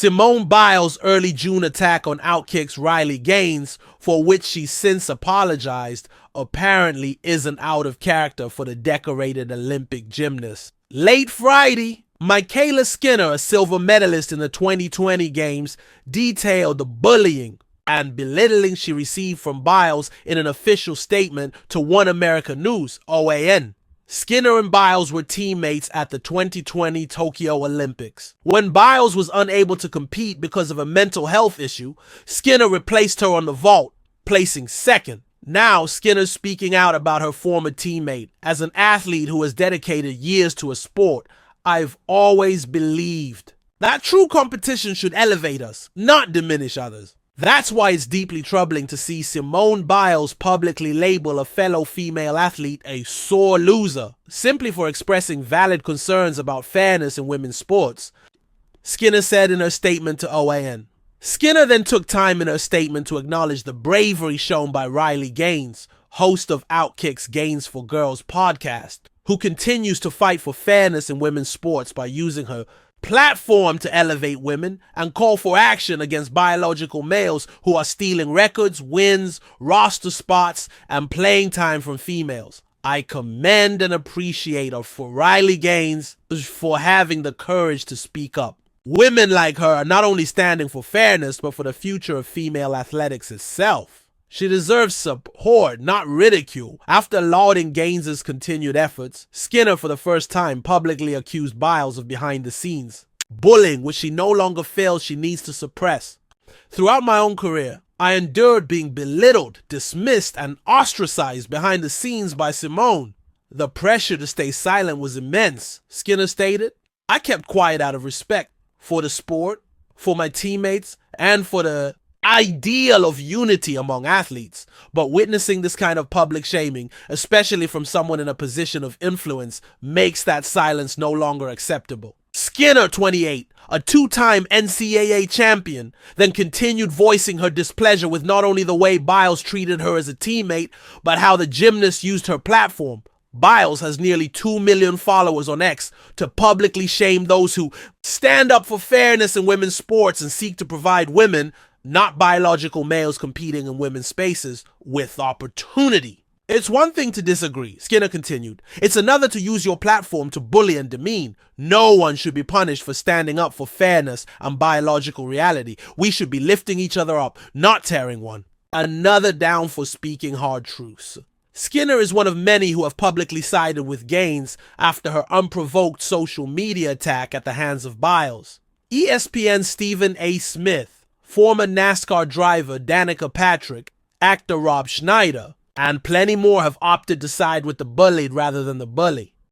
Simone Biles' early June attack on OutKick's Riley Gaines, for which she since apologized, apparently isn't out of character for the decorated Olympic gymnast. Late Friday, MyKayla Skinner, a silver medalist in the 2020 Games, detailed the bullying and belittling she received from Biles in an official statement to One America News, OAN. Skinner and Biles were teammates at the 2020 Tokyo Olympics. When Biles was unable to compete because of a mental health issue, Skinner replaced her on the vault, placing second. Now, Skinner's speaking out about her former teammate. As an athlete who has dedicated years to a sport, I've always believed that true competition should elevate us, not diminish others. That's why it's deeply troubling to see Simone Biles publicly label a fellow female athlete a sore loser, simply for expressing valid concerns about fairness in women's sports, Skinner said in her statement to OAN. Skinner then took time in her statement to acknowledge the bravery shown by Riley Gaines, host of OutKick's Gaines for Girls podcast, who continues to fight for fairness in women's sports by using her platform to elevate women and call for action against biological males who are stealing records, wins, roster spots, and playing time from females. I commend and appreciate her for Riley Gaines for having the courage to speak up. Women like her are not only standing for fairness, but for the future of female athletics itself. She deserves support, not ridicule. After lauding Gaines' continued efforts, Skinner for the first time publicly accused Biles of behind-the-scenes bullying, which she no longer feels she needs to suppress. Throughout my own career, I endured being belittled, dismissed, and ostracized behind the scenes by Simone. The pressure to stay silent was immense, Skinner stated. I kept quiet out of respect for the sport, for my teammates, and for the ideal of unity among athletes, but witnessing this kind of public shaming, especially from someone in a position of influence, makes that silence no longer acceptable. Skinner, 28, a two-time NCAA champion, then continued voicing her displeasure with not only the way Biles treated her as a teammate, but how the gymnast used her platform. Biles has nearly 2 million followers on X to publicly shame those who stand up for fairness in women's sports and seek to provide women, not biological males competing in women's spaces, with opportunity. It's one thing to disagree, Skinner continued. It's another to use your platform to bully and demean. No one should be punished for standing up for fairness and biological reality. We should be lifting each other up, not tearing one. Another down for speaking hard truths. Skinner is one of many who have publicly sided with Gaines after her unprovoked social media attack at the hands of Biles. ESPN's Stephen A. Smith, former NASCAR driver Danica Patrick, actor Rob Schneider, and plenty more have opted to side with the bullied rather than the bully.